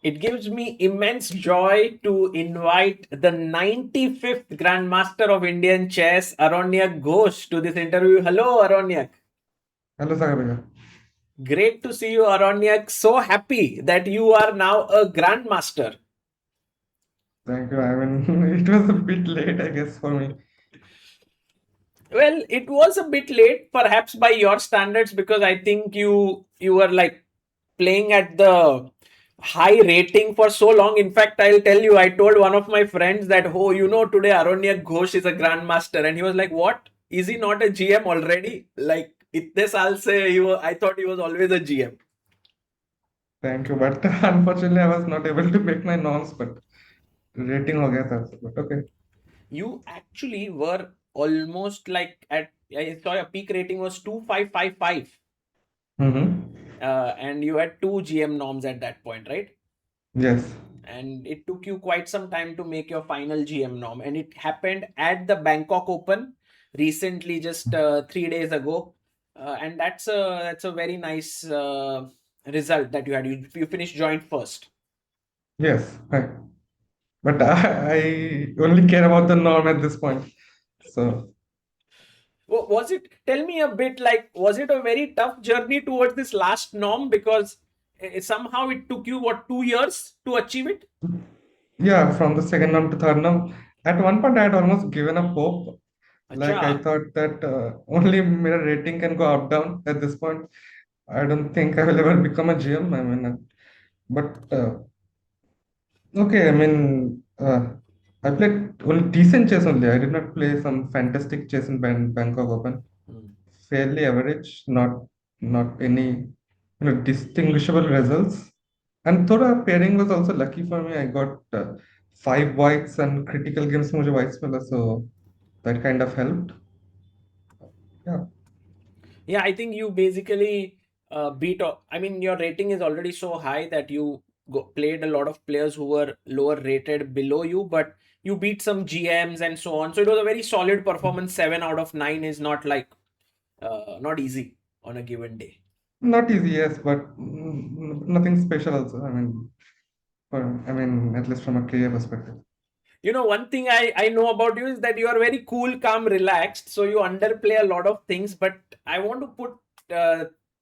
It gives me immense joy to invite the 95th Grandmaster of Indian Chess, Aronyak Ghosh, to this interview. Hello, Aronyak. Hello, Sagar bhaiya. Great to see you, Aronyak. So happy that you are now a Grandmaster. Thank you. I mean, it was a bit late, I guess, for me. Well, it was a bit late, perhaps by your standards, because I think you were like playing at the high rating for so long. In fact, I'll tell you, I told one of my friends that, oh, today Aronyak Ghosh is a grandmaster, and he was like, "What? Is he not a GM already?" Like, itne saal se I thought he was always a GM. Thank you. But unfortunately, I was not able to make my norms, but rating हो गया था. But okay. You actually were almost like at I saw your peak rating was 2555, Mm-hmm. and you had two GM norms at that point, right? Yes. And it took you quite some time to make your final GM norm, and it happened at the Bangkok Open recently, just 3 days ago, and that's a very nice result that you had. You finished joint first. Yes. Right. But I only care about the norm at this point. So, Was it? Tell me a bit. Like, was it a very tough journey towards this last norm because somehow it took you what 2 years to achieve it? yeah, from the second norm to third norm. At one point, I had almost given up hope. Like, I Acha. thought that only mirror rating can go up, down at this point. I don't think I will ever become a GM. I mean, but okay, I mean, I played only decent chess only. I did not play some fantastic chess in Bangkok Open. Hmm. Fairly average, not any distinguishable results. And Thoda pairing was also lucky for me. I got five whites and critical games मुझे whites मिला, so that kind of helped. Yeah. Yeah, I think you basically I mean, your rating is already so high that you played a lot of players who were lower rated below you, but you beat some GMs and so on. So it was a very solid performance. 7 out of 9 is not like not easy on a given day. Not easy, yes, but nothing special also. I mean, at least from a career perspective. One thing I know about you is that you are very cool, calm, relaxed. So you underplay a lot of things, but I want to put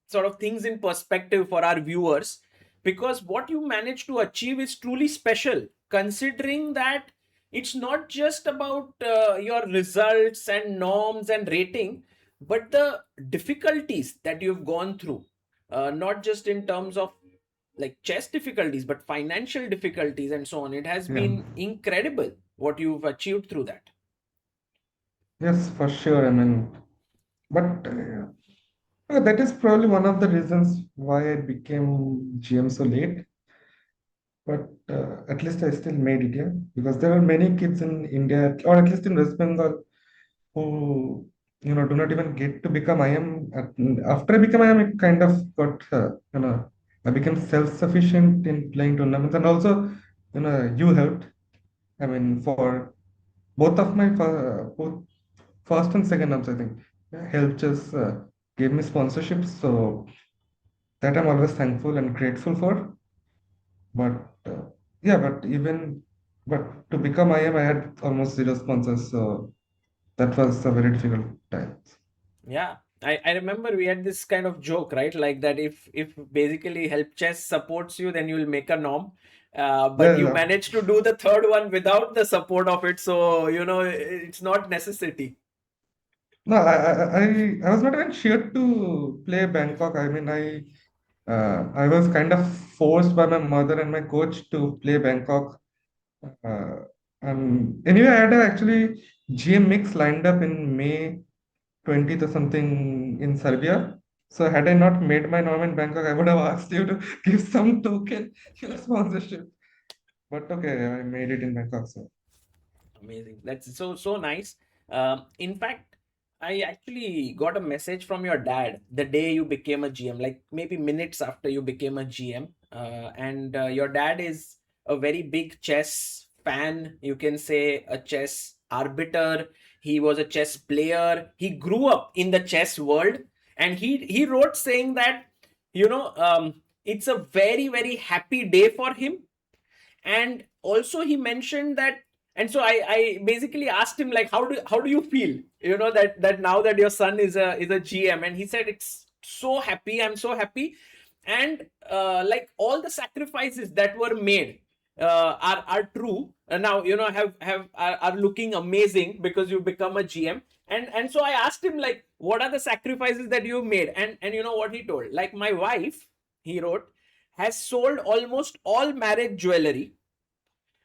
sort of things in perspective for our viewers, because what you managed to achieve is truly special, considering that it's not just about your results and norms and rating, but the difficulties that you've gone through, not just in terms of like chess difficulties, but financial difficulties and so on. It has Yeah. been incredible what you've achieved through that. Yes, for sure. I mean, but that is probably one of the reasons why I became GM so late. But at least I still made it, yeah. Because there are many kids in India, or at least in West Bengal, who do not even get to become IM. After I became IM, it kind of got I became self-sufficient in playing tournaments, and also you helped. I mean, for both of my both first and second ups, I think, yeah, helped just gave me sponsorships. So that I'm always thankful and grateful for. But yeah, but to become IM, I had almost zero sponsors, so that was a very difficult time. Yeah. I remember we had this kind of joke, right? Like that if basically help chess supports you, then you will make a norm. But Yeah, you yeah. managed to do the third one without the support of it. So, it's not necessity. No, I was not even sure to play Bangkok. I mean, I was kind of forced by my mother and my coach to play Bangkok. Uh, and anyway, I had actually GM mix lined up in May 20th or something in Serbia. So had I not made my norm in Bangkok, I would have asked you to give some token, sponsorship. But okay, I made it in Bangkok. So Amazing. That's so nice. In fact, I actually got a message from your dad the day you became a GM, like maybe minutes after you became a GM. And your dad is a very big chess fan. You can say a chess arbiter. He was a chess player. He grew up in the chess world, and he wrote saying that it's a very very happy day for him And also he mentioned that, and so I basically asked him like, how do you feel, that now that your son is a GM? And he said, it's so happy, I'm so happy. And like all the sacrifices that were made are true, and now are looking amazing because you become a GM. And so I asked him like, what are the sacrifices that you made? And you know what he told? Like, my wife, he wrote, has sold almost all marriage jewelry.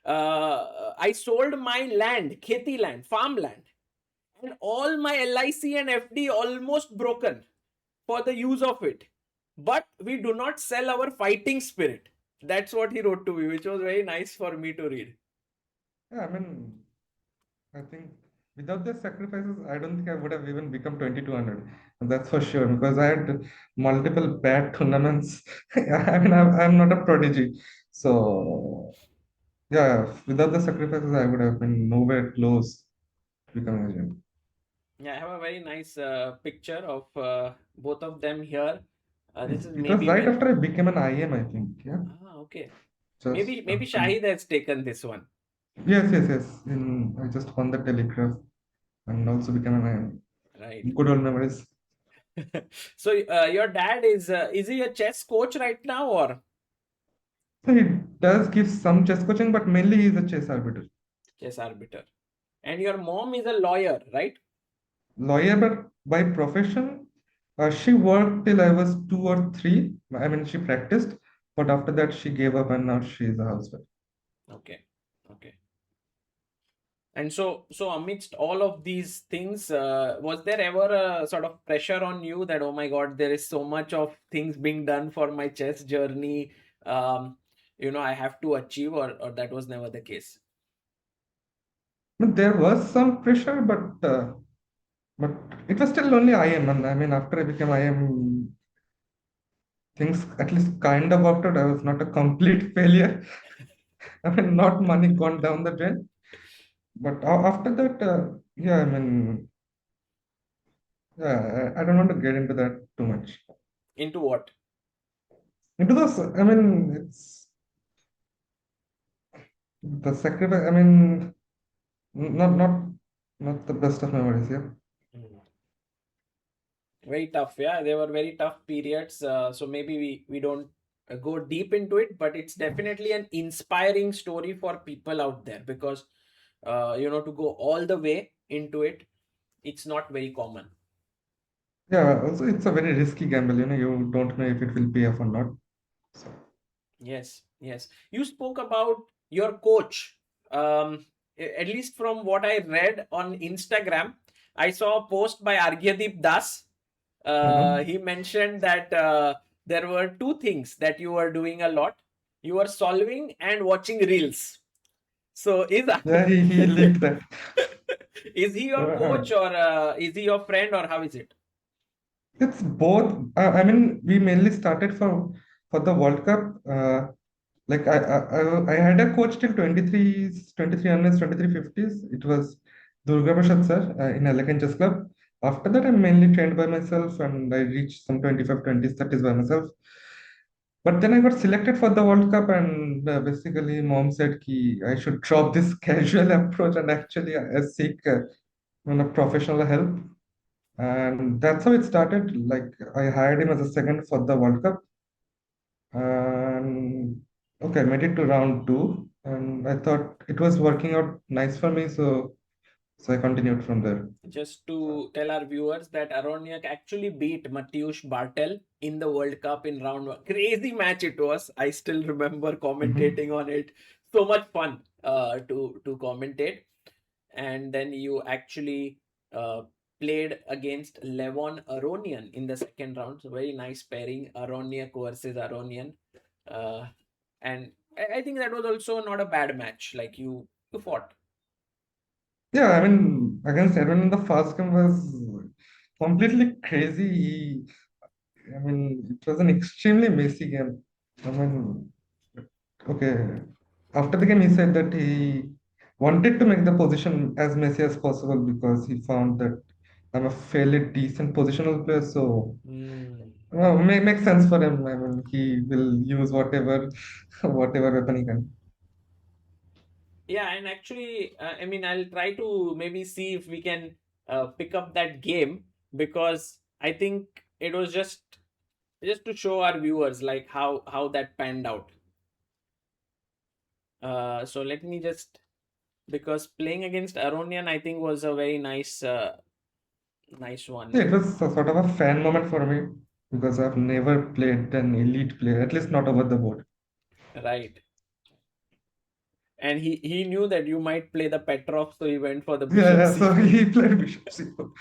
I sold my land, kheti land, farmland, and all my LIC and FD almost broken for the use of it. But we do not sell our fighting spirit. That's what he wrote to me, which was very nice for me to read. Yeah, I mean, I think without the sacrifices, I don't think I would have even become 2200. And that's for sure, because I had multiple bad tournaments. I mean, I'm not a prodigy. So, yeah, without the sacrifices, I would have been nowhere close to becoming a gym. Yeah, I have a very nice picture of both of them here. This is It was maybe right when. after I became an IM, I think. Yeah, Ah, okay. just Maybe after. Shahid has taken this one. Yes, yes, yes. I just won the Telegraph and also became an Right. IM. Good old memories. So your dad is he a chess coach right now, or So he does give some chess coaching, but mainly he's a chess arbiter. chess arbiter? And your mom is a lawyer, right? Lawyer, but by profession, she worked till I was 2 or 3. I mean, she practiced, but after that, she gave up and now she's a housewife. Okay. Okay. And so amidst all of these things, was there ever a sort of pressure on you that, oh my God, there is so much of things being done for my chess journey, I have to achieve, or that was never the case? I mean, there was some pressure, but it was still only IM. And I mean, after I became IM, things at least kind of worked out. I was not a complete failure. I mean, not money gone down the drain. But after that, yeah, I mean, yeah, I don't want to get into that too much. Into what? Into those, I mean, it's the sacrifice. I mean, not the best of memories. Yeah, Mm. Very tough, yeah. They were very tough periods. So maybe we don't go deep into it, but it's definitely an inspiring story for people out there, because to go all the way into it, it's not very common. yeah. Also, it's a very risky gamble. You don't know if it will pay off or not. So, Yes, yes. You spoke about your coach. At least from what I read on Instagram, I saw a post by Arghyadeep Das. mhm. He mentioned that there were two things that you were doing a lot. You were solving and watching reels. So is Yeah, he leaked that. is he your Uh, coach, or is he your friend, or how is it? it's both. I mean, we mainly started for the World Cup. Like I had a coach till 23s, 2300s, 2350s. It was Durga Prasad sir in Elegant Chess Club. After that, I mainly trained by myself and I reached some 25, 20s, 30s by myself. But then I got selected for the World Cup, and basically, mom said ki I should drop this casual approach and actually seek professional help. And that's how it started. Like I hired him as a second for the World Cup, and okay, I made it to round two, and I thought it was working out nice for me, so I continued from there. Just to tell our viewers that Aronyak actually beat Mateusz Bartel in the World Cup in round one. Crazy match it was. I still remember Mhm. commentating on it. So much fun to commentate. And then you actually uh, played against Levon Aronian in the second round. So very nice pairing, Aronyak versus Aronian. Uh, and I think that was also not a bad match. Like you fought. Yeah, I mean, against everyone in the first game was completely crazy. I mean, it was an extremely messy game. I mean, okay. After the game, he said that he wanted to make the position as messy as possible because he found that I'm a fairly decent positional player. So, Hmm. makes sense for him. I mean, he will use whatever, whatever weapon he can. Yeah, and actually, I mean, I'll try to maybe see if we can pick up that game, because I think it was just to show our viewers like how that panned out. So let me just, because playing against Aronian, I think was a very nice one. Yeah, it was a sort of a fan moment for me because I've never played an elite player, at least not over the board. Right. And he knew that you might play the Petrov, so he went for the Yeah, bishop yeah, so c4. he played bishop c4.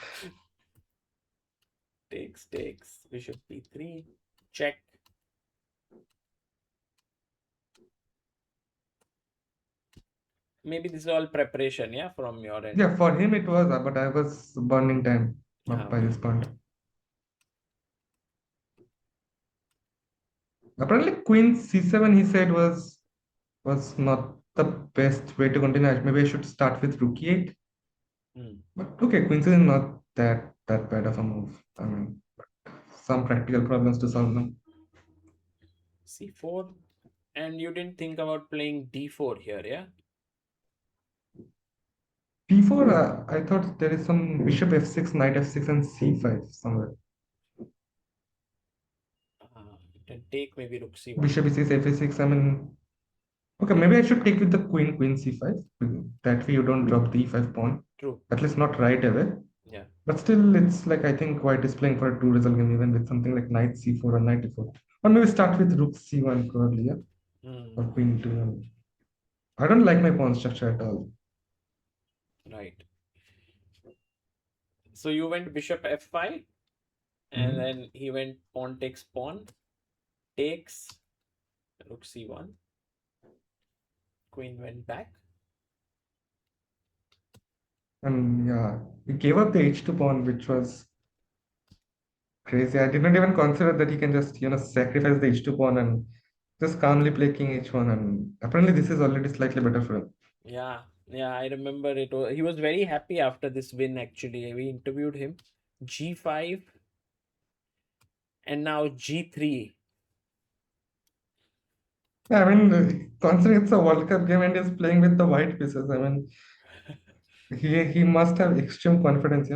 Takes bishop b3, check. Maybe this is all preparation, yeah, from your end. Yeah, for him it was, but I was burning time Ah, by okay. this point. Apparently, Queen c7 he said was not the best way to continue. Maybe I should start with rook e8. Hmm. But okay, Queen c7 is not that bad of a move. I mean, some practical problems to solve now. c4, and you didn't think about playing d4 here, yeah? b4, I thought there is some bishop f6, knight f6, and c5 somewhere. Then take maybe rook c1. Bishop e6, f6. I mean, okay, maybe I should take with the queen c5. That way you don't drop the e5 pawn, True. at least not right away. Yeah. But still, it's like I think white is playing for a two result game, even with something like knight c4 or knight e4. Or maybe start with rook c1 probably, yeah, or Hmm. queen 2. I don't like my pawn structure at all. Right. So you went bishop f5, and Mhm. then he went pawn takes pawn, takes rook c1, queen went back. And yeah, he gave up the h2 pawn, which was crazy. I did not even consider that he can just, sacrifice the h2 pawn and just calmly play king h1. And apparently, this is already slightly better for him. Yeah, yeah, I remember it. He was very happy after this win. Actually, we interviewed him. G5, and now G3. Yeah, I mean, considering it's a World Cup game and he's playing with the white pieces, I mean, he must have extreme confidence,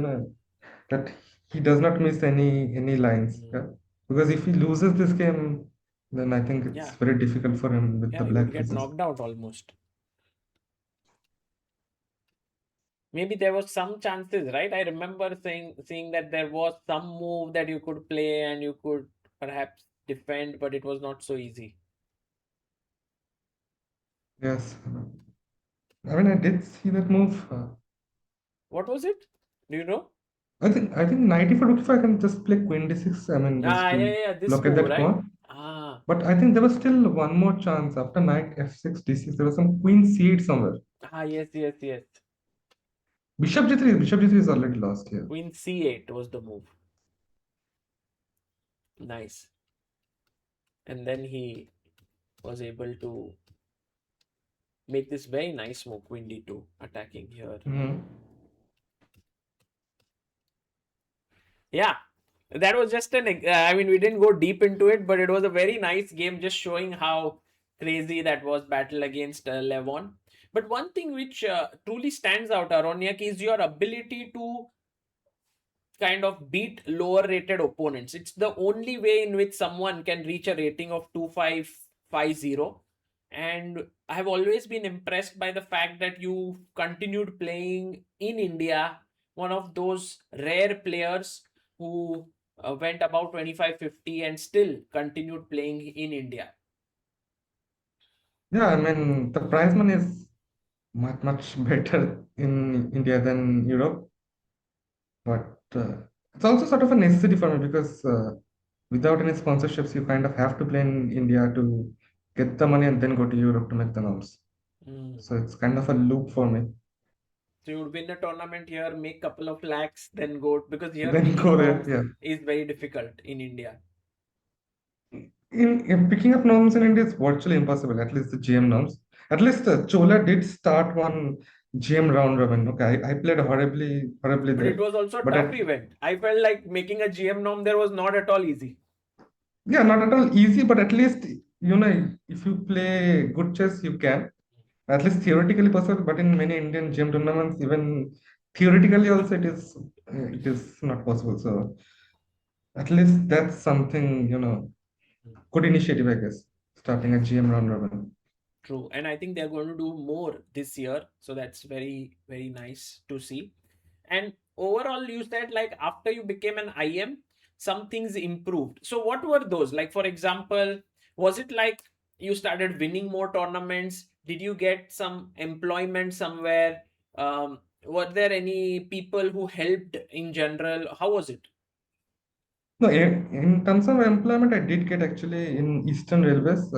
that he does not miss any lines. Mm. Yeah? Because if he loses this game, then I think it's Yeah, very difficult for him with the yeah, he would black get pieces. knocked out almost. Maybe there was some chances, right? I remember seeing that there was some move that you could play and you could perhaps defend, but it was not so easy. Yes. I mean, I did see that move. What was it? Do you know? I think 94 if I can just play queen d6. I mean, just Ah, yeah, to yeah, yeah, this block at move, that right? pawn. Ah, But I think there was still one more chance after knight f6 d6. There was some queen c8 somewhere. yes, yes, yes. Bishop g3 is already lost here. Queen c8 was the move. Nice. And then he was able to make this very nice move, queen d2, attacking here. Mhm. Yeah, that was just I mean, we didn't go deep into it, but it was a very nice game, just showing how crazy that was battle against Levon. But one thing which truly stands out, Aronyak, is your ability to kind of beat lower rated opponents. It's the only way in which someone can reach a rating of 2550. And I have always been impressed by the fact that you continued playing in India, one of those rare players who went about 2550 and still continued playing in India. Yeah, I mean, the prize money is much better in India than Europe, but it's also sort of a necessity for me because without any sponsorships, you kind of have to play in India to get the money and then go to Europe to make the norms. Mm. So it's kind of a loop for me. So you would win a tournament here, make couple of lakhs, then go, because here Then making go there, norms yeah. is very difficult in India. In picking up norms in India is virtually impossible, at least the GM norms. At least Chola did start one GM round robin. Okay, I played horribly But it there. was also a But tough at event. I felt like making a GM norm there was not at all easy. Yeah, not at all easy, but at least if you play good chess, you can. At least theoretically possible, but in many Indian gym tournaments, even theoretically also it is not possible. So at least that's something, good initiative, I guess, starting a GM round robin. True. And I think they're going to do more this year. So that's very, very nice to see. And overall, you said like after you became an IM, some things improved. So what were those? Like, for example, was it like you started winning more tournaments? Did you get some employment somewhere? Were there any people who helped in general? How was it? No, in terms of employment, I did get actually in Eastern Railways.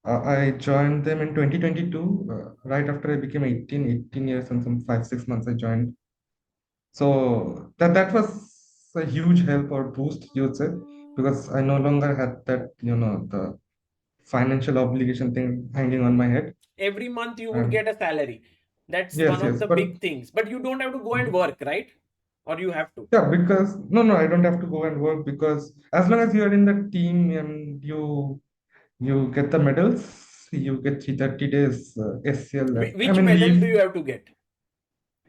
I joined them in 2022, right after I became 18 years and some 5, 6 months I joined. So that was a huge help or boost, you would say, because I no longer had that, the financial obligation thing hanging on my head. Every month you would And get a salary. That's yes, one of yes, the but big things. But you don't have to go and work, right? Or you have to. yeah, because no, I don't have to go and work because as long as you are in the team and you get the medals, you get 30 days SCL. I Which mean, medal do leave. you have to get?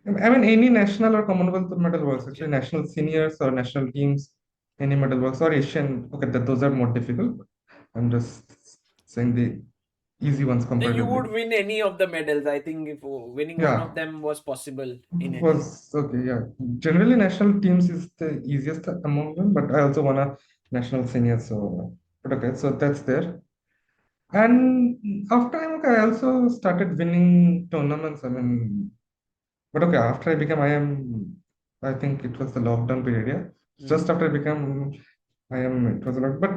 I mean, any national or Commonwealth medal works. Actually, Okay. national seniors or national teams, any medal works. Or Asian. Okay, those are more difficult. I'm just saying the easy ones So you comparatively. would win any of the medals. I think if winning one Yeah, of them was possible in any. was okay. Yeah, generally national teams is the easiest among them, but I also won a national senior. So, but okay, so that's there. And after time, okay, I also started winning tournaments. I mean, but okay, after I became IM, I think it was the lockdown period. Yeah, Mm. just after I became IM, it was a lot. But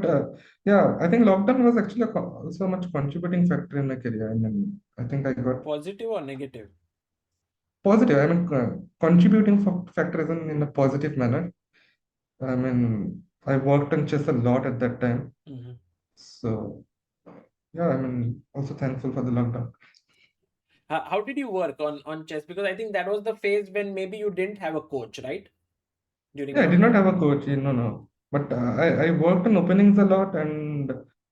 yeah, I think lockdown was actually also a much contributing factor in my career. I mean, I think I got Positive or negative? positive. I mean, contributing factor is in a positive manner. I mean, I worked on chess a lot at that time. Mhm. So yeah, I mean, also thankful for the lockdown. How did you work on chess? Because I think that was the phase when maybe you didn't have a coach, right? During Yeah, I did not lockdown. have a coach, no. But I worked on openings a lot and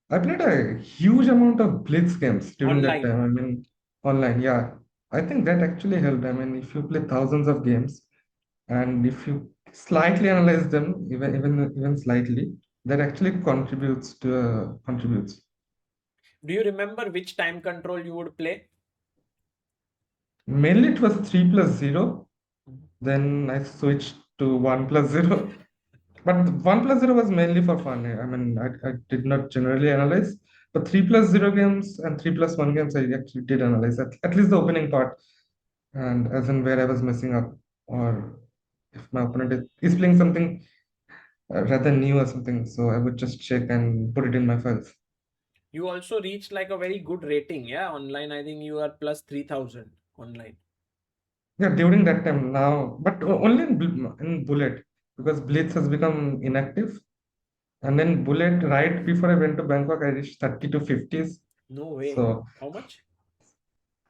I played a huge amount of blitz games during that Online. time. I mean, online, yeah. I think that actually helped. I mean, if you play thousands of games and if you slightly analyze them, even slightly, that actually contributes. Do you remember which time control you would play? Mainly it was 3+0. Mhm. Then I switched to 1+0. But 1+0 was mainly for fun. I mean, I did not generally analyze. But 3+0 games and 3+1 games, I actually did analyze at least the opening part. And as in where I was messing up, or if my opponent is playing something rather new or something. So I would just check and put it in my files. You also reached like a very good rating, yeah? Online, I think you are plus 3,000 online. Yeah, during that time now, but only in Bullet because Blitz has become inactive. And then Bullet, right before I went to Bangkok, I reached 30 to 50s. No way. So How much?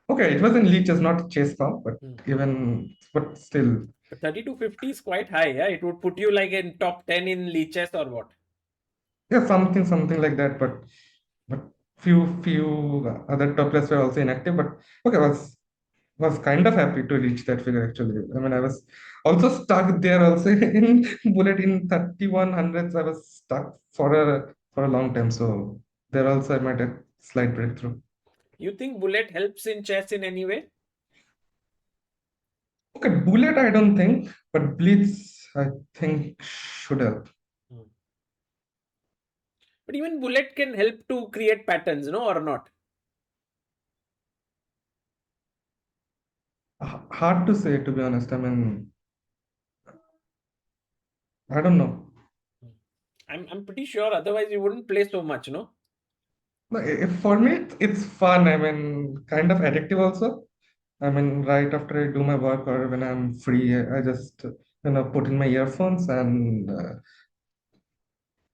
okay, it was in leeches, not chase comp, Hmm. but still, But 30 to 50 is quite high, yeah? It would put you like in top 10 in leeches or what? yeah, something like that. But few other top players were also inactive. But okay, was kind of happy to reach that figure actually. I mean, I was also stuck there also in bullet in 3100s. I was stuck for a long time. So there also I made a slight breakthrough. You think bullet helps in chess in any way? Okay, bullet I don't think, but blitz I think should help. Hmm. But even bullet can help to create patterns, no, or not? Hard to say to be honest. I mean, I don't know. Hmm. I'm pretty sure otherwise you wouldn't play so much, no? No, for me, it's fun. I mean, kind of addictive also. I mean, right after I do my work or when I'm free, I just put in my earphones and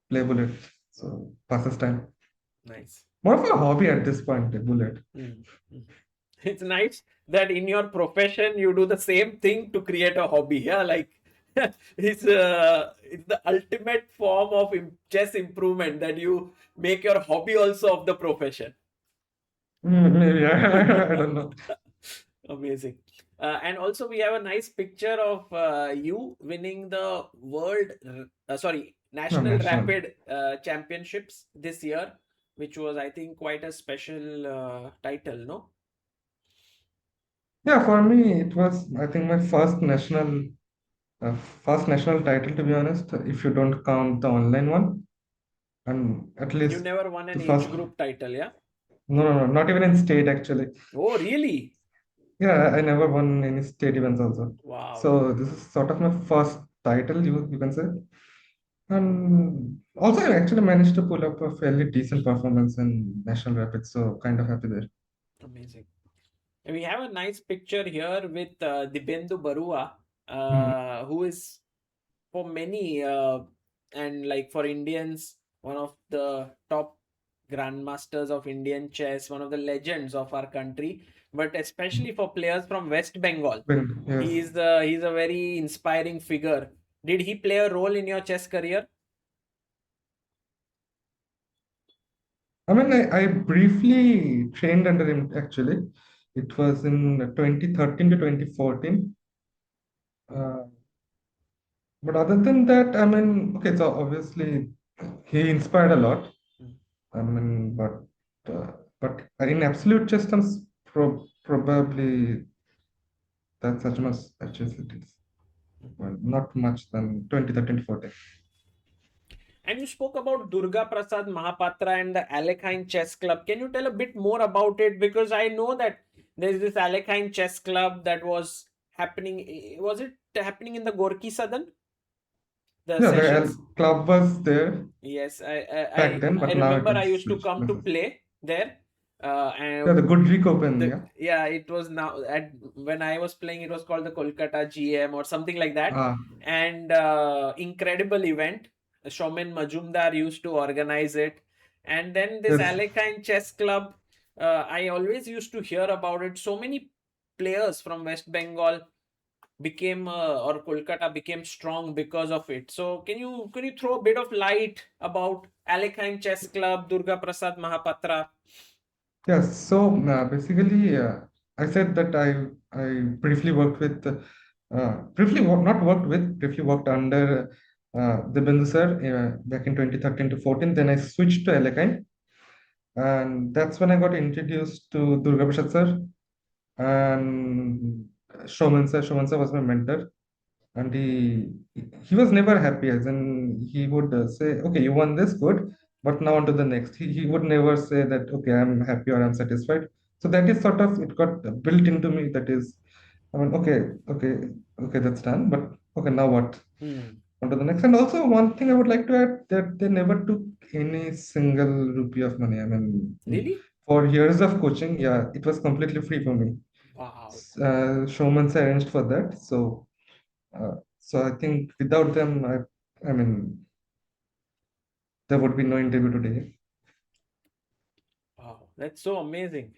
play Bullet. So passes time. Nice. More of a hobby at this point, Bullet. Hmm. Hmm. It's nice that in your profession you do the same thing to create a hobby. Yeah, like it's the ultimate form of chess improvement that you make your hobby also of the profession. Maybe I don't know. Amazing. And also, we have a nice picture of you winning the No, National national. Rapid Championships this year, which was, I think, quite a special title, no? Yeah, for me, it was, I think, my first national title, to be honest, if you don't count the online one. And at You least never won the an first, age group title, yeah? no, not even in state, actually. Oh, really? Yeah, I never won any state events also. Wow. So this is sort of my first title, you can say. And also, I actually managed to pull up a fairly decent performance in national rapids, so kind of happy there. Amazing. And we have a nice picture here with Dibendu Barua, Mm. who is for many and like for Indians, one of the top grandmasters of Indian chess, one of the legends of our country, but especially for players from West Bengal. Yes. He's a very inspiring figure. Did he play a role in your chess career? I mean, I briefly trained under him actually. It was in 2013 to 2014. Uh, but other than that, I mean, okay, so obviously he inspired a lot. Mm, I mean, uh, but in absolute chess terms, probably that's as much as it is. mm. Well, not much than 2013 to 14. And you spoke about Durga Prasad Mahapatra and the Alekhine Chess Club. Can you tell a bit more about it? Because I know that there's this Alekhine Chess Club that was happening. Was it happening in the Gorky Sadan? The Yeah, the sessions? club was there Yes, back then, I but now it remember I has used to switched come to places. play there. Yeah, the And good Greek Open, the yeah. yeah, it was now at when I was playing, it was called the Kolkata GM or something like that. Ah, And incredible event. Shomen Majumdar used to organize it. And then this yes. Alekhine Chess Club, I always used to hear about it. So many players from West Bengal became or Kolkata became strong because of it. So can you throw a bit of light about Alekhine Chess Club, Durga Prasad Mahapatra? Yes, so basically, I said that I briefly worked with, not worked with, briefly worked under the Bindu sir back in 2013 to 14. Then I switched to Alekhine, and that's when I got introduced to Durga Prasad sir and Showman sir. Showman sir was my mentor, and he was never happy. As in, he would say, "Okay, you won this, good, but now on to the next." He would never say that, "Okay, I'm happy or I'm satisfied." So that is sort of it got built into me. That is, I mean, okay, that's done, but okay, now what? Hmm. On to the next. And also, one thing I would like to add that they never took any single rupee of money. I mean, Really? for years of coaching, yeah, it was completely free for me. Wow. Showman's arranged for that, so I think without them, I mean, there would be no interview today. Wow. That's so amazing.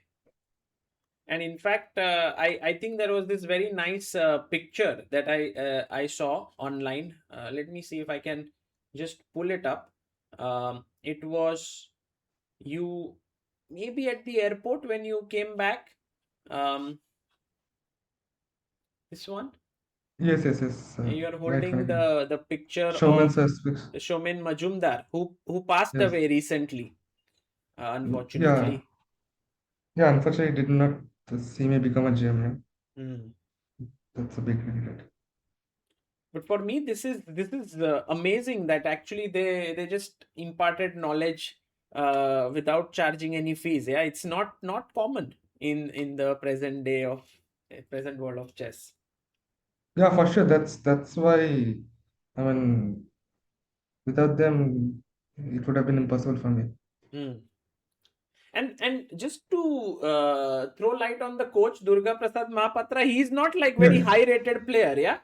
And in fact, I think there was this very nice picture that I saw online. Let me see if I can just pull it up. It was you maybe at the airport when you came back. Um, this one. Yes. You're Right when holding again. the picture of Showman's aspects. Shomen Majumdar, who passed Yes. away recently, Yeah. unfortunately. Yeah. Unfortunately, did not see me become a GM. Yeah. Mm. That's a big regret. But for me, this is amazing that actually they just imparted knowledge without charging any fees. Yeah, it's not common in the present day of present world of chess. Yeah, for sure. That's why. I mean, without them, it would have been impossible for me. Mm. And just to throw light on the coach Durga Prasad Mahapatra, he's not like very Yes. high rated player. Yeah.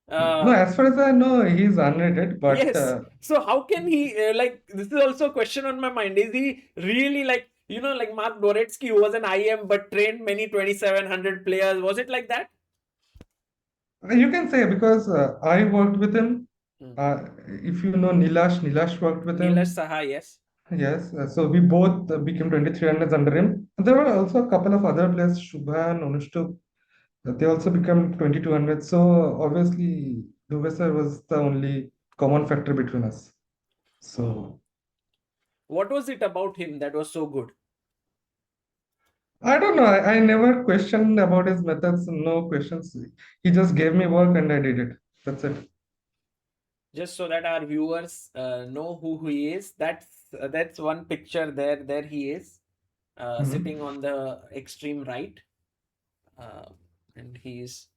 No, Uh, as far as I know, he's unrated, but Yes. So how can he like this is also a question on my mind. Is he really like like Mark Doretsky who was an IM but trained many 2700 players? Was it like that? you can say because I worked with him. Hmm. If you know Nilash worked with Nilesh him. Saha, yes. Yes, so we both became 2300s under him. There were also a couple of other players, Shubha and Anushtup. They also become 2200. So obviously, Duvesar was the only common factor between us. Wow. So What was it about him that was so good? I don't know. I never questioned about his methods. No questions. He just gave me work and I did it. That's it. Just so that our viewers know who he is. That's one picture there. There he is, sitting Mhm. on the extreme right, uh, and he is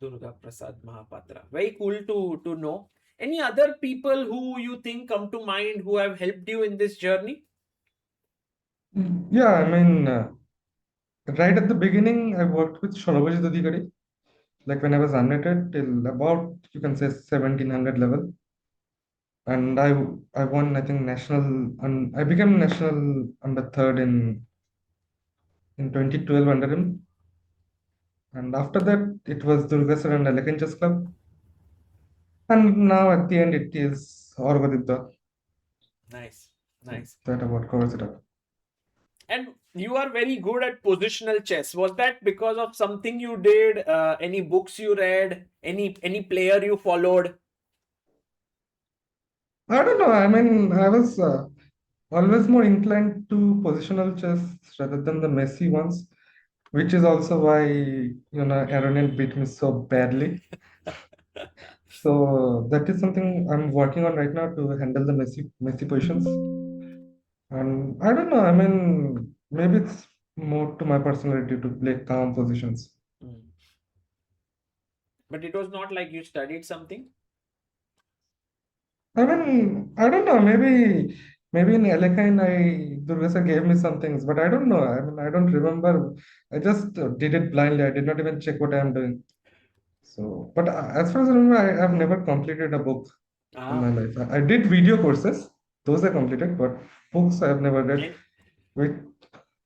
Durga Prasad Mahapatra. Very cool to know. Any other people who you think come to mind who have helped you in this journey? Yeah, I mean, right at the beginning, I worked with Shalabaji Dadigari, like when I was unrated till about, you can say, 1700 level. And I won, I think, national, and I became national under third in 2012 under him. And after that, it was Durgasar and Alekan Chess Club. And now at the end, it is Orvadita. Nice, So nice. that about covers it up. And you are very good at positional chess. Was that because of something you did? Any books you read? Any player you followed? I don't know. I mean, I was always more inclined to positional chess rather than the messy ones, which is also why, Aronyak beat me so badly. So that is something I'm working on right now to handle the messy positions. And I don't know. I mean, maybe it's more to my personality to play calm positions. Mm. But it was not like you studied something. I mean, I don't know. Maybe in Alekine, Durgasa gave me some things, but I don't know. I mean, I don't remember. I just did it blindly. I did not even check what I am doing. So, but as far as I remember, I have never completed a book in my Ah, life. I did video courses; those I completed, but books I have never read. and Which,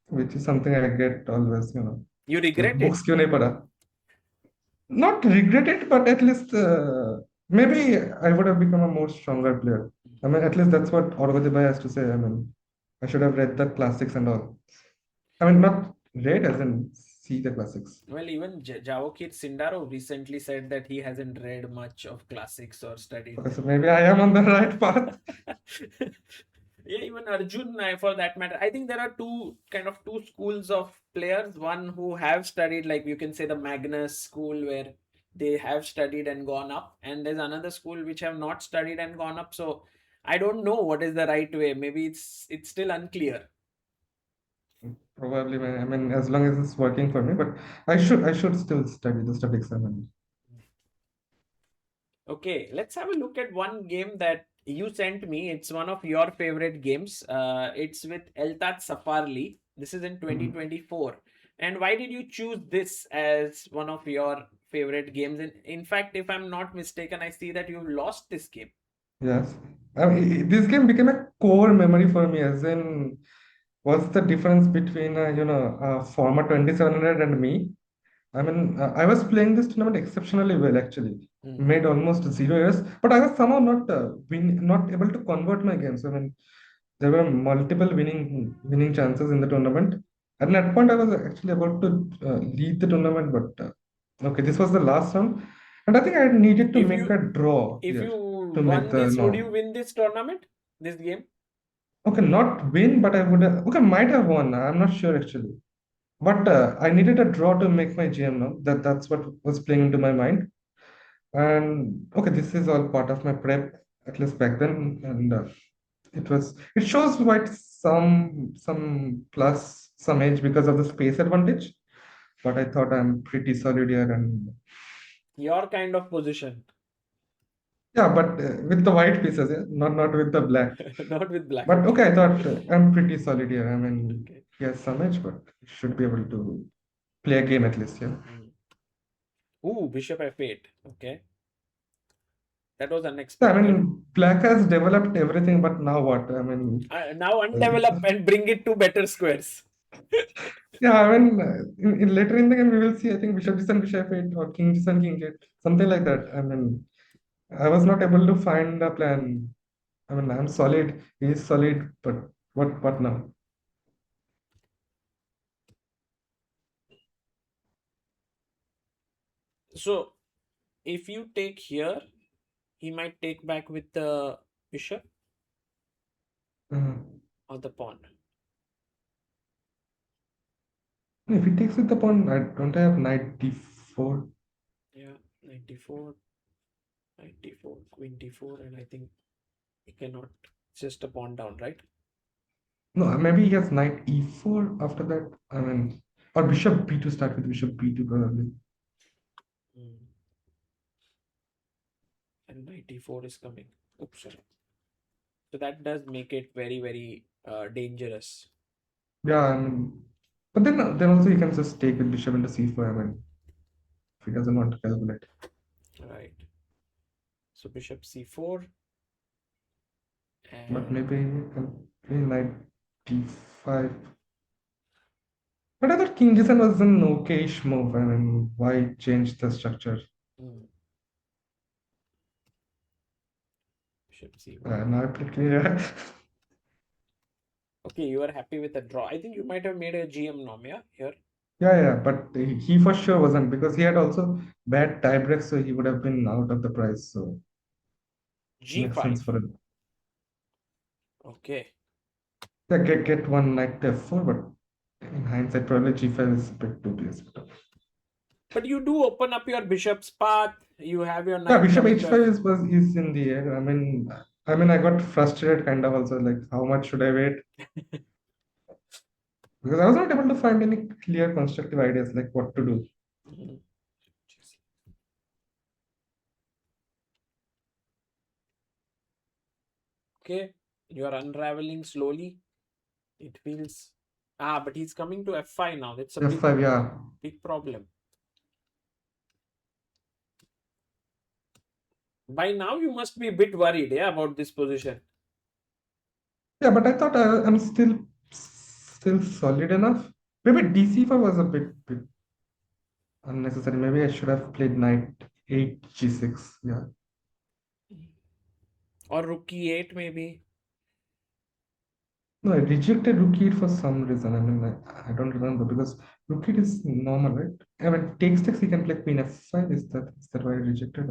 which is something I get always. you Like regret books it? क्यों नहीं पढ़ा? Not regret it, but at least maybe I would have become a more stronger player. I mean, at least that's what Aurobadibai has to say. I mean, I should have read the classics and all. I mean, not read as in see the classics. Well, even Javokir Sindaro recently said that he hasn't read much of classics or studied Okay, so them. maybe I am on the right path. Yeah, even Arjun, for that matter. I think there are two schools of players. One who have studied, like you can say the Magnus school, where they have studied and gone up, and there's another school which have not studied and gone up. So I don't know what is the right way. Maybe it's still unclear. Probably, I mean, as long as it's working for me, but I should still study the statics. I mean, Okay, let's have a look at one game that you sent me. It's one of your favorite games. It's with Eltat Safarli. This is in mhm. 2024. And why did you choose this as one of your favorite games? In fact, if I'm not mistaken, I see that you've lost this game. Yes. I mean, this game became a core memory for me, as in, what's the difference between, former 2700 and me? I mean, I was playing this tournament exceptionally well, actually. Hmm. Made almost 0 errors, but I was somehow not able to convert my games. I mean, there were multiple winning chances in the tournament. At that point, I was actually about to lead the tournament, but okay, this was the last round, and I think I needed to If make a you draw if here you to make won the this, would you norm. win this tournament? This game? Okay, not win, but I would have, okay, might have won. I'm not sure actually. But I needed a draw to make my GM now. That's what was playing into my mind. And okay, this is all part of my prep, at least back then. And it shows quite some plus some edge because of the space advantage. But I thought I'm pretty solid here, and Your kind of position, yeah, but with the white pieces, yeah, not with the black. not with black. But Okay. okay, I thought I'm pretty solid here. I mean, Okay. he has some edge, but should be able to play a game at least. Yeah. Hmm. Ooh, Bishop F8. Okay. That was I unexpected. mean, black has developed everything, but now what? I mean, Now it's undevelop and bring it to better squares. yeah. I mean, later in the game we will see. I think bishop g7, bishop 8, or king g7, king 8, something like that. I mean, I was not able to find a plan. I mean, I'm solid. He is solid, but what now? So if you take here, he might take back with the bishop Uh, or the pawn. if he takes with the pawn, I don't have knight d4. Yeah, 94, 94, queen d4, and I think he cannot. It's just a pawn down, right? No, maybe he has knight e4 after that. I mean, or bishop b2, start with bishop b2 probably. Mm. And 94 is coming. Oops, sorry. So that does make it very, very dangerous. Yeah, I mean, but then also you can just take with bishop into c4. I mean, if he doesn't want to calculate. Right. So bishop c4 But and maybe you can play knight d5. But I thought king d7 was an okayish move. I mean, why change the structure? mm, bishop c1. Now I played king. Okay, you are happy with the draw. I think you might have made a GM nom, yeah, here. Yeah, but he for sure wasn't because he had also bad tie breaks, so he would have been out of the prize. So makes sense g5. for it. Okay. Yeah, get one knight to f4, but in hindsight, probably g5 is a bit dubious. But you do open up your bishop's path. You have your Yeah, knight bishop coming to h5 f. is in the air. I mean, I got frustrated kind of also. Like, how much should I wait? Because I was not able to find any clear constructive ideas like what to do. Mhm. Okay. You are unraveling slowly. It feels. Ah, but he's coming to f5 now. That's a f5, yeah. big problem. By now, you must be a bit worried, yeah, about this position. Yeah, but I thought I'm still solid enough. Maybe dc5 was a bit unnecessary. Maybe I should have played knight 8 g6. Yeah. Or rook e8, maybe. No, I rejected rook e8 for some reason. I mean, I don't remember because rook e8 is normal, right? I mean, takes he can play queen f5. Is that why I rejected,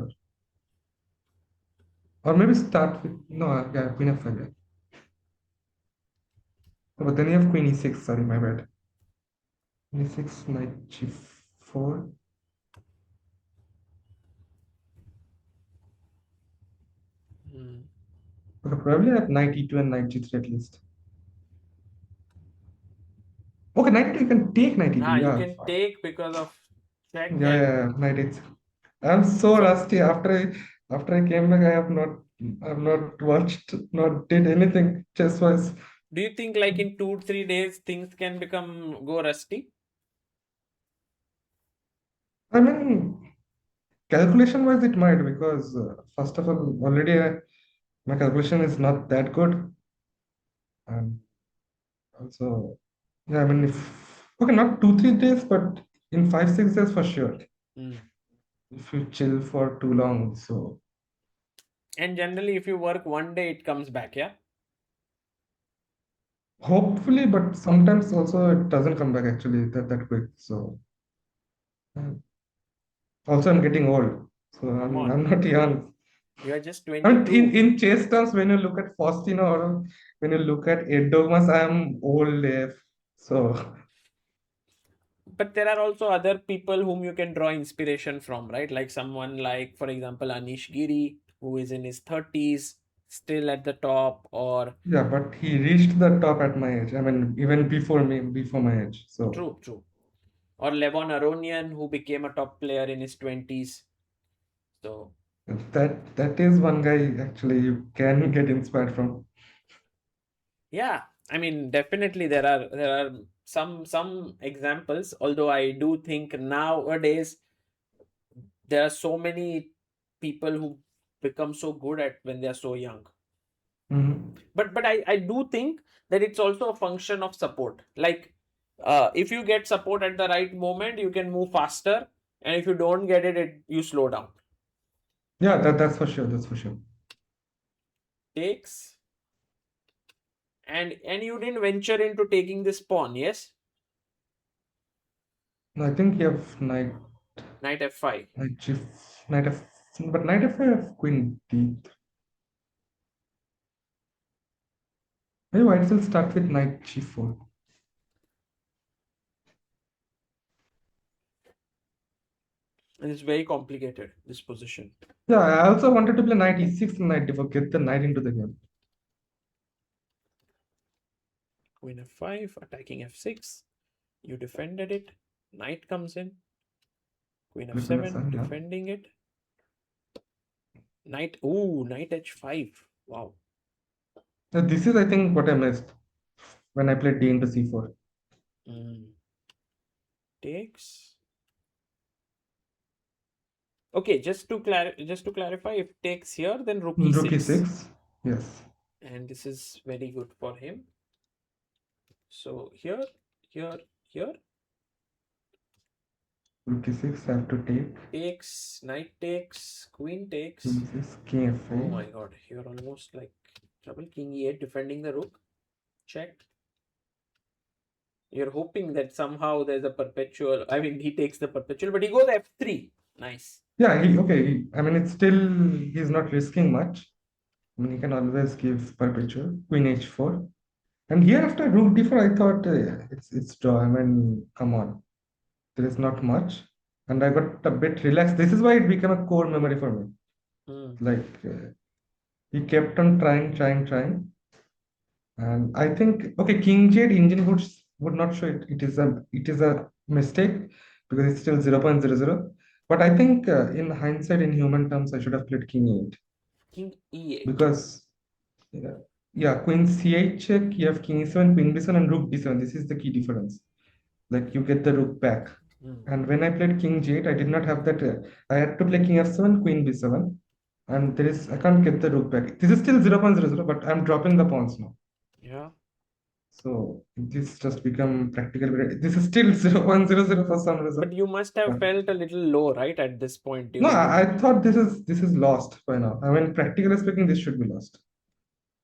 or maybe start with no, yeah, queen f5. Yeah. Oh, but then you have queen e6. Sorry, my bad. Queen e6, knight g4. Hmm. Okay, probably I have knight e2 and knight g3 at least. Okay, knight e2, you can take knight e2. Ah, you Yeah, can take because of check yeah, and knight e6. I'm so so. rusty. After I came back, I've not watched, not did anything chess wise. Do you think like in 2 3 days things can go rusty? I mean, calculation wise, it might because first of all, already my calculation is not that good, and also, yeah, I mean, if okay, not 2 3 days, but in 5 6 days for sure. Hmm. If you chill for too long, so And generally, if you work one day, it comes back. Yeah. hopefully, but sometimes also it doesn't come back actually that quick. So uh, also, I'm getting old, so Come I'm on, I'm not young. you are just I mean, 22. in chess terms, when you look at Faustino or when you look at Ed Dogmas, I'm old AF. So But there are also other people whom you can draw inspiration from, right? Like someone like, for example, Anish Giri, who is in his 30s, still at the top, or yeah, but he reached the top at my age. I mean, even before me, before my age. So true, true, or Levon Aronian, who became a top player in his 20s. So that is one guy actually you can get inspired from. yeah, I mean, definitely there are some examples. Although I do think nowadays there are so many people who become so good at when they are so young. Mhm. But I do think that it's also a function of support. Like if you get support at the right moment, you can move faster, and if you don't get it, you slow down. Yeah, that's for sure. That's for sure. Takes, and you didn't venture into taking this pawn, yes? No, I think you have knight. Knight f5. Knight g, knight f, but knight f5, queen d. Maybe white will start with knight g4. And it's very complicated, this position. Yeah, I also wanted to play knight e6 and knight d4, get the knight into the game. Queen f5, attacking f6. You defended it. Knight comes in. Queen Queen f7, f7, yeah. defending it. Knight, ooh, knight h5. Wow. This is, I think, what I missed when I played d into c4. Mm. Takes. Okay, just to clarify, if takes here, then rook Rook e6. e6, yes. And this is very good for him. So here, here, here. Rook e6, have to take. Takes, knight takes, queen takes. King e6, king Oh f8. my god, you're almost like trouble. King e8, defending the rook. Check. You're hoping that somehow there's a perpetual. I mean, he takes the perpetual, but he goes f3. Nice. Yeah, I mean, it's still, he's not risking much. I mean, he can always give perpetual, queen h4. And here after rook d4, I thought it's draw. I mean, come on, there is not much. And I got a bit relaxed. This is why it became a core memory for me. Hmm. Like, he kept on trying. And I think, okay, King J engine would not show it. It is a mistake because it's still 0.00. But I think in hindsight, in human terms, I should have played King E8 King e8. because yeah, yeah, Queen C8 check, you have King E7, Queen B7, and Rook D7. This is the key difference. Like you get the Rook back. Hmm. And when I played King G8, I did not have that. I had to play King F7, Queen B7, and I can't get the Rook back. This is still 0.00, but I'm dropping the pawns now. Yeah. So this just become practical. This is still 0.00 for some But reason. you must have But felt a little low, right, at this point no, during the I game. thought this is lost by now. I mean, practically speaking, this should be lost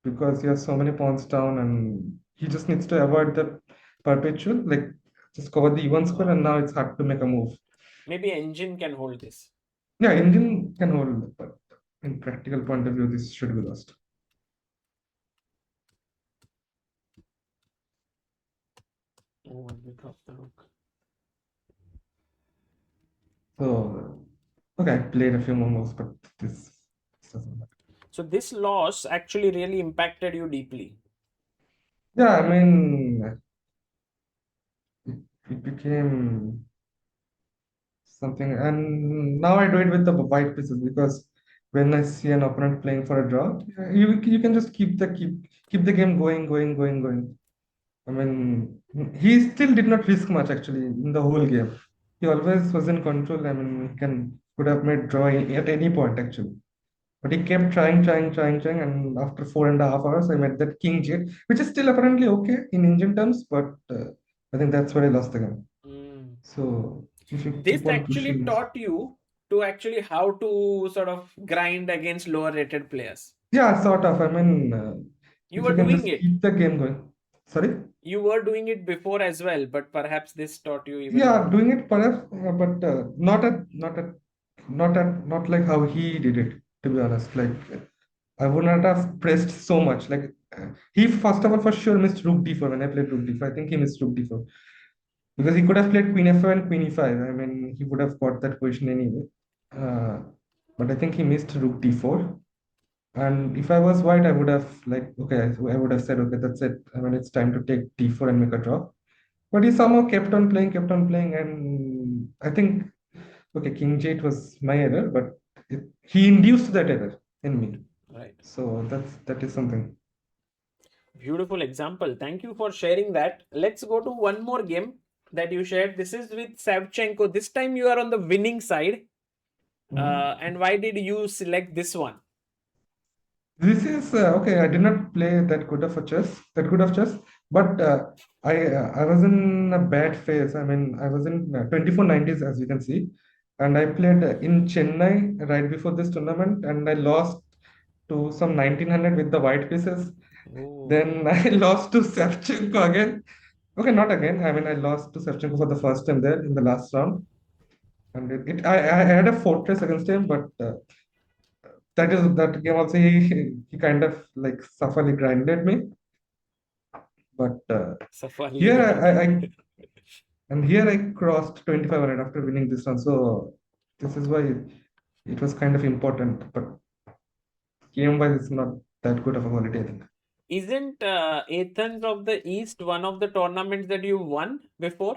because he has so many pawns down, and he just needs to avoid the perpetual, like just cover the E1 square, and now it's hard to make a move. Maybe engine can hold this. Yeah, engine can hold, but in practical point of view, this should be lost. Oh, and we drop the rook. So, okay, I played a few more moves, but this doesn't matter. So this loss actually really impacted you deeply. Yeah, I mean, it became something, and now I do it with the white pieces because when I see an opponent playing for a draw, you can just keep the game going. I mean, he still did not risk much actually in the whole game. He always was in control. I mean, he could have made draw at any point actually. But he kept trying, and after 4.5 hours, I met that King J, which is still apparently okay in engine terms, but I think that's where I lost the game. Mm. So if you This keep on actually pushing, taught you to actually how to sort of grind against lower rated players. yeah, sort of. I mean, You if were you can doing just it. keep the game going. Sorry? You were doing it before as well, but perhaps this taught you even Yeah, more. doing it perhaps, but not like how he did it. To be honest, like I would not have pressed so much. Like he first of all for sure missed Rook D4 when I played Rook D4. I think he missed Rook D4 because he could have played Queen F5 and Queen E5. I mean, he would have got that position anyway. Uh, but I think he missed Rook D4. And if I was white, I would have like okay, I would have said okay, that's it. I mean, it's time to take D4 and make a draw. But he somehow kept on playing, and I think okay, King J8 was my error, but he induced that error in me. Right. So that is something. Beautiful example. Thank you for sharing that. Let's go to one more game that you shared. This is with Savchenko. This time you are on the winning side. Mhm. And why did you select this one? This is okay. I did not play that good of chess, but I was in a bad phase. I mean, I was in 2490s, as you can see, and I played in Chennai right before this tournament, and I lost to some 1900 with the white pieces. Oh. Then I lost to Savchenko again. Okay, not again. I mean, I lost to Savchenko for the first time there in the last round. and I had a fortress against him, but that game also he kind of like sufferly grinded me. But Safari here grinded. here I crossed 25 after winning this one. So this is why it was kind of important. But game wise, it's not that good of a quality, I think. Isn't Athens of the East one of the tournaments that you won before?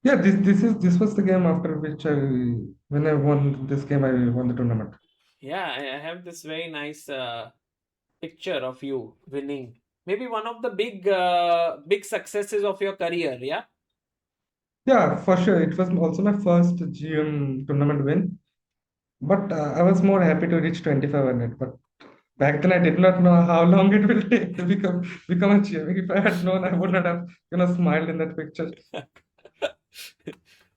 Yeah, this was the game after which when I won this game, I won the tournament. Yeah, I have this very nice picture of you winning. Maybe one of the big successes of your career. Yeah. Yeah, for sure. It was also my first GM tournament win. But I was more happy to reach 2500. But back then, I did not know how long it will take to become a GM. If I had known, I would not have smiled in that picture.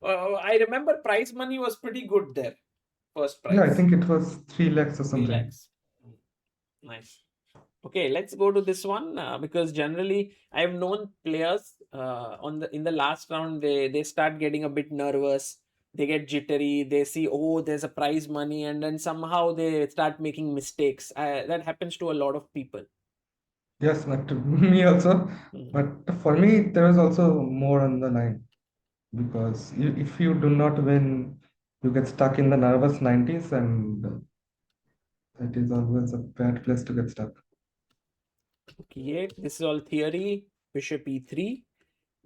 I remember prize money was pretty good there. First Yeah, I prize, think it was 3 lakhs or 3 something. lakhs. Nice. Okay, let's go to this one because generally I've known players on the in the last round they start getting a bit nervous, they get jittery, they see oh there's a prize money and then somehow they start making mistakes. That happens to a lot of people. Yes, not to me also. Hmm. But for me, there was also more on the line because if you do not win, you get stuck in the nervous 90s, and that is always a bad place to get stuck. Okay, this is all theory. Bishop e3,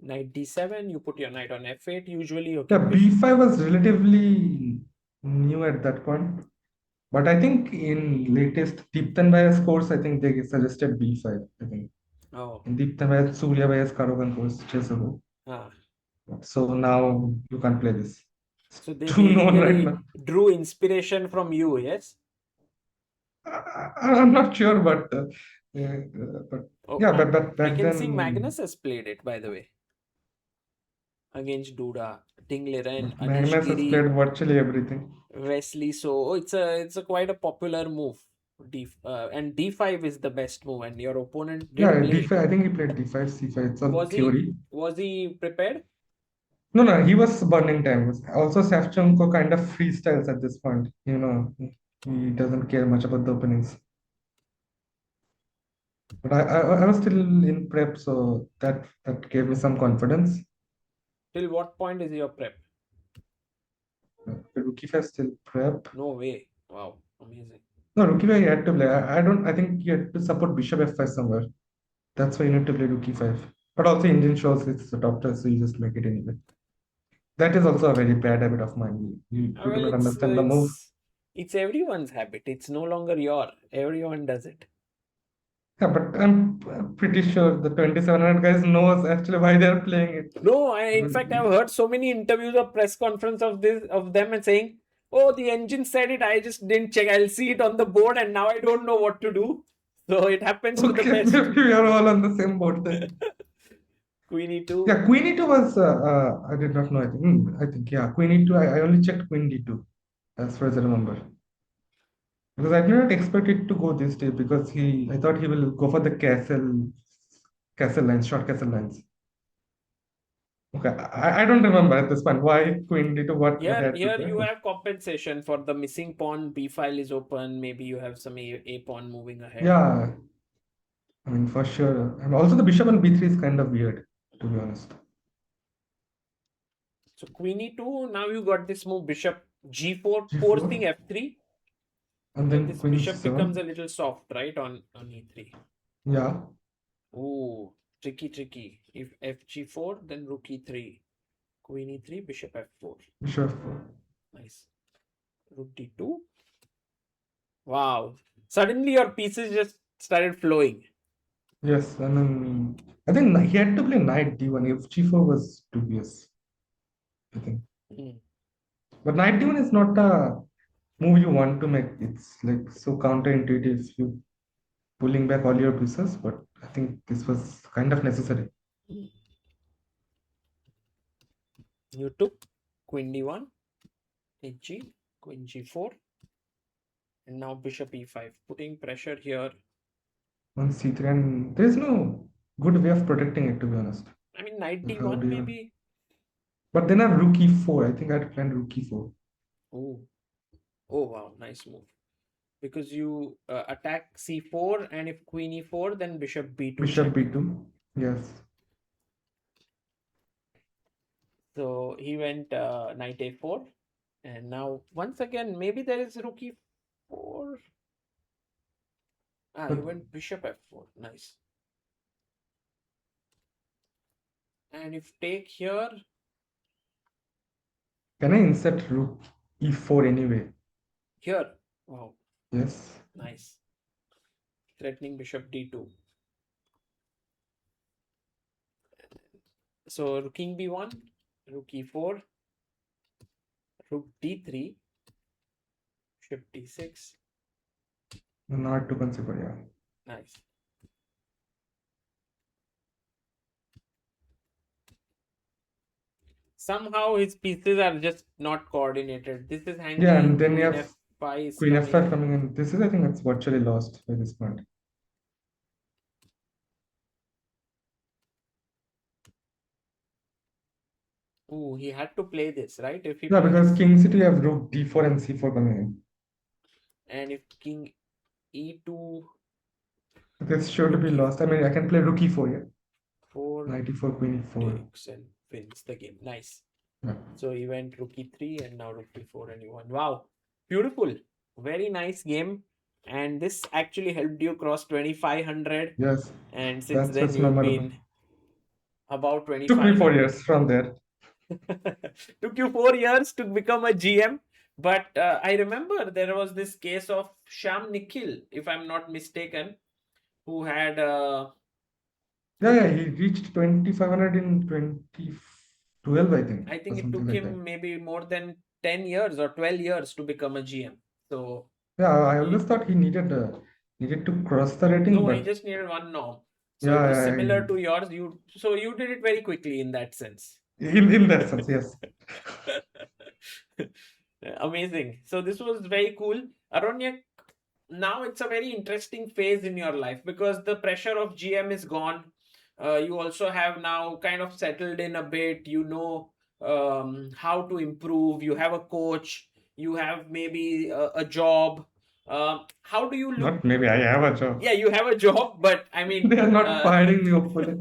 knight d7. You put your knight on f8. Usually, okay, Yeah, bishop. B5 was relatively new at that point. But I think in latest Deeptan Bhaiya's course, I think they suggested B5. I think Oh, in Deeptan Bhaiya, Surya Bhaiya's Karogan course, chess ago. ah. So now you can't play this. It's So they too known right basically now. drew inspiration from you, yes? I'm not sure, but Oh, yeah, but I back can see then, Magnus has played it, by the way, against Duda, Dingleren, but Anish Magnus has Giri, played virtually everything. Wesley. So it's a quite a popular move. And D5 is the best move, and your opponent did Yeah, play it. D5. I think he played D5, C5. It's all Was he theory. was he prepared? No, no, he was burning time. Also, Savchenko kind of freestyles at this point. He doesn't care much about the openings. But I was still in prep, so that gave me some confidence. Till what point is your prep? The rookie phase still prep. No way. Wow, amazing. No, rookie phase you had to play. I don't. I think you had to support Bishop F5 somewhere. That's why you need to play rookie 5. But also engine shows it's the doctor, so you just make it anyway. That is also a very bad habit of mine. You do Well, not it's understand the move. it's everyone's habit. It's no longer your. Everyone does it. Yeah, but I'm pretty sure the 2700 guys knows actually why they're playing it. No, in fact, Even- I've heard so many interviews or press conference of them and saying, "Oh, the engine said it. I just didn't check. I'll see it on the board, and now I don't know what to do." So it happens to the Okay, best. maybe we are all on the same boat then. Queen e2. Yeah, Queen E2 was, I did not know. I think, yeah, Queen E2, I only checked Queen D2 as far as I remember. Because I did not expect it to go this day because I thought he will go for the castle lines, short castle lines. Okay, I don't remember at this point why Queen D2, what I Here, had to here play. you But have compensation for the missing pawn. B file is open. Maybe you have some a pawn moving ahead. yeah, I mean, for sure. And also the bishop on B3 is kind of weird, to be honest. So Queen e2. Now you got this move bishop g4 G4 forcing f3. and So then this Queen bishop becomes C7. a little soft, right, on e3. Yeah, Ooh, tricky, tricky. If fg4, then rook e3. Queen e3, bishop f4. bishop F4. Nice. Rook d2. Wow. Suddenly your pieces just started flowing. Yes, and then I think he had to play knight D1. If G4 was dubious, I think. Hmm. But knight D1 is not a move you want to make. It's like so counterintuitive. You pulling back all your pieces, but I think this was kind of necessary. You took queen d1, hg, queen g4, and now bishop e5, putting pressure here. On C3, and there is no good way of protecting it, to be honest. I mean, knight How d1 do you? maybe. But then I have rook e4. I think I had planned rook e4. Oh, oh wow, nice move. Because you attack c4, and if queen e4, then bishop b2 Bishop check. b2. Yes. So he went knight a4, and now once again maybe there is rook e4. Ah, he But went bishop f4. Nice. And if take here, can I insert rook e4 anyway? here. Wow, Yes. nice. Threatening bishop d2. So rook king b1, rook e4, rook d3, bishop d6. Not to consider, yeah. Nice. Somehow his pieces are just not coordinated. This is Yeah, and hanging, then you queen have f5 is queen f5 coming. coming in. This is, I think, it's virtually lost by this point. Ooh, he had to play this, right? If he Yeah, because plays, king c2, you have rook d4 and c4 coming in. and if king e2, This should rook be lost. I mean, I can play rook e4, yeah. e4 Knight e4, queen e4. takes and wins the game. Nice. Yeah. So he went rook e3 and now rook e4 and he won. Wow, beautiful, very nice game. And this actually helped you cross 2500. Yes, And since that's then just you've memorable. been about Took me 4 years 2500. from there. Took you 4 years to become a GM. But I remember there was this case of Sham Nikhil, if I'm not mistaken, who had Yeah, yeah, he reached 2500 in 2012, I think, I or think it something took like that. him maybe more than 10 years or 12 years to become a GM. So Yeah, I always he, thought he needed to cross the rating, no, he but just needed one norm. So it was yeah, similar to yours. You did it very quickly in that sense. in that sense, yes. Amazing. So this was very cool. Aronyak, now it's a very interesting phase in your life because the pressure of GM is gone. You also have now kind of settled in a bit. You know how to improve. You have a coach. You have maybe a job. How do you look? Not maybe I have a job. Yeah, you have a job, but I mean, They are not firing me, hopefully.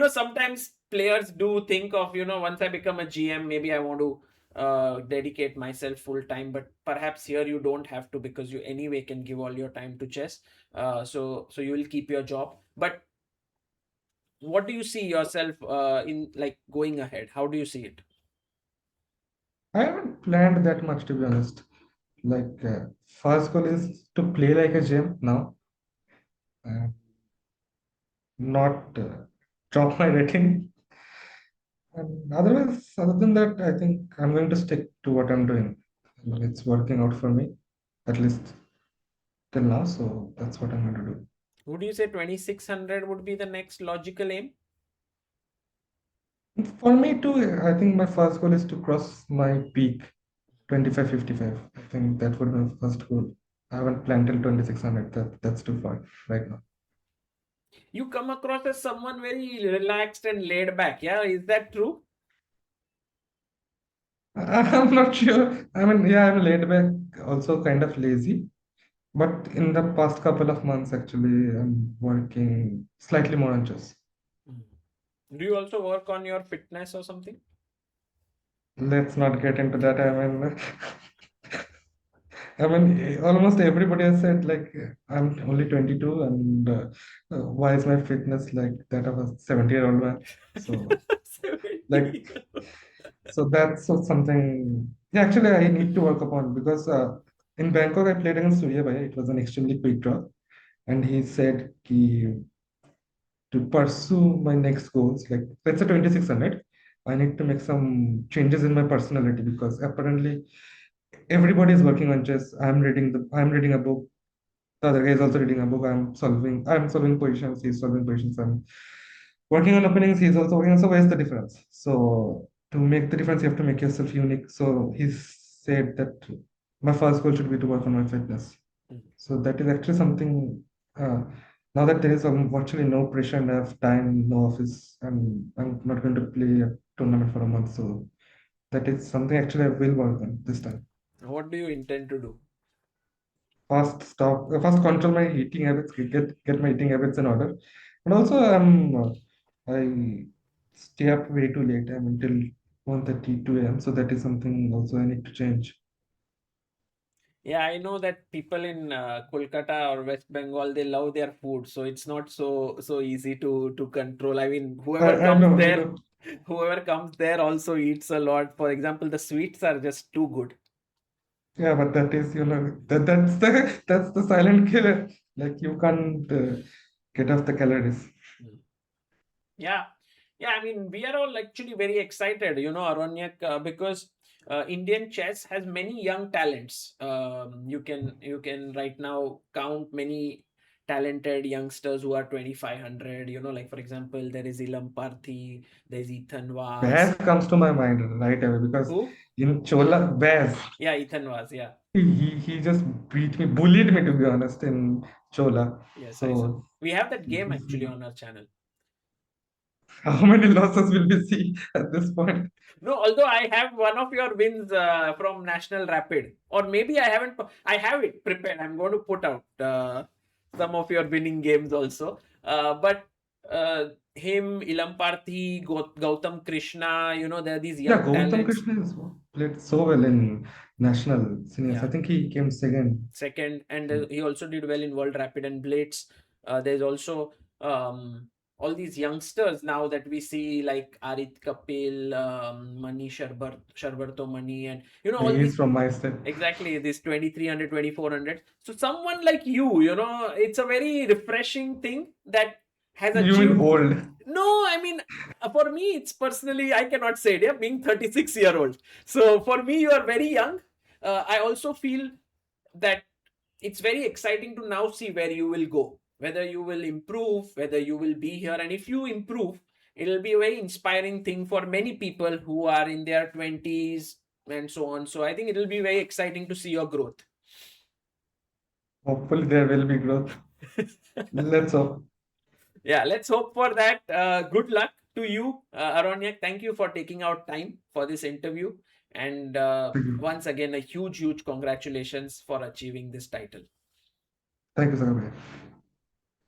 sometimes players do think of, once I become a GM, maybe I want to dedicate myself full time, but perhaps here you don't have to because you anyway can give all your time to chess. So you will keep your job. But what do you see yourself in like going ahead? How do you see it? I haven't planned that much, to be honest. Like, first goal is to play like a gem now, and not drop my rating. And otherwise, other than that, I think I'm going to stick to what I'm doing. And it's working out for me, at least till now. So that's what I'm going to do. Would you say 2600 would be the next logical aim? For me too, I think my first goal is to cross my peak 2555. I think that would be my first goal. I haven't planned till 2600. That's too far right now. You come across as someone very relaxed and laid back. Yeah, is that true? I'm not sure. I mean, yeah, I'm laid back, also kind of lazy. But in the past couple of months, actually, I'm working slightly more on chess. Mm. Do you also work on your fitness or something? Let's not get into that. Almost everybody has said like I'm only 22, and why is my fitness like that of a 70-year-old man? So like, 70. so that's something. Yeah, actually, I need to work upon because in Bangkok I played against Surya Bhai. It was an extremely quick draw, and he said to pursue my next goals, like let's say 2600, I need to make some changes in my personality because apparently everybody is working on chess. I'm reading a book. The other guy is also reading a book. I'm solving positions. He's solving positions. I'm working on openings. He's also working on. So where's the difference? So to make the difference, you have to make yourself unique. So he said that my first goal should be to work on my fitness. Mm. So that is actually something. Now that there is virtually no pressure and I have time, no office, and I'm not going to play a tournament for a month. So that is something actually I will work on this time. What do you intend to do? First control my eating habits, get my eating habits in order. And also I stay up way too late. I'm until 1:30, 2 a.m. So that is something also I need to change. Yeah, I know that people in Kolkata or West Bengal, they love their food, so it's not so easy to control. I mean, I know, I know. whoever comes there also eats a lot. For example, the sweets are just too good. Yeah, but that is, that's the that's the silent killer. Like you can't get off the calories. Mm. Yeah, yeah. I mean, we are all actually very excited, Aronyak, because Indian chess has many young talents. You can right now count many talented youngsters who are 2500. Like for example, there is Ilam Parthi, there's Ethan Baz Vaz. comes to my mind right away because Who? in Chola, Baz, Yeah, Ethan Vaz. Yeah. he just beat me, bullied me to be honest in Chola. Yes, I saw. So We have that game he's, actually on our channel. how many losses will we see at this point? No, although I have one of your wins from National Rapid, or maybe I haven't. I have it prepared. I'm going to put out some of your winning games also. But him, Ilamparthi, Gautam Krishna, there are these Yeah, young Gautam talents. Krishna has played so well in national seniors. I Yeah, think he came second. second, and he also did well in World Rapid and Blitz. There's also all these youngsters now that we see like Arit Kapil, Mani Sharbarto Mani, and all He is these. from my state. Exactly, this 2300, 2400. So someone like you, it's a very refreshing thing that has You mean achieved. old? No, I mean, for me, it's personally, I cannot say it, yeah, being 36-year-old. So for me, you are very young. I also feel that it's very exciting to now see where you will go, whether you will improve, whether you will be here. And if you improve, it'll be a very inspiring thing for many people who are in their 20s and so on. So I think it'll be very exciting to see your growth. Hopefully there will be growth. Let's hope. Yeah, let's hope for that. Good luck to you, Aronyak. Thank you for taking out time for this interview. And Thank you. once again, a huge, huge congratulations for achieving this title. Thank you, Sagar.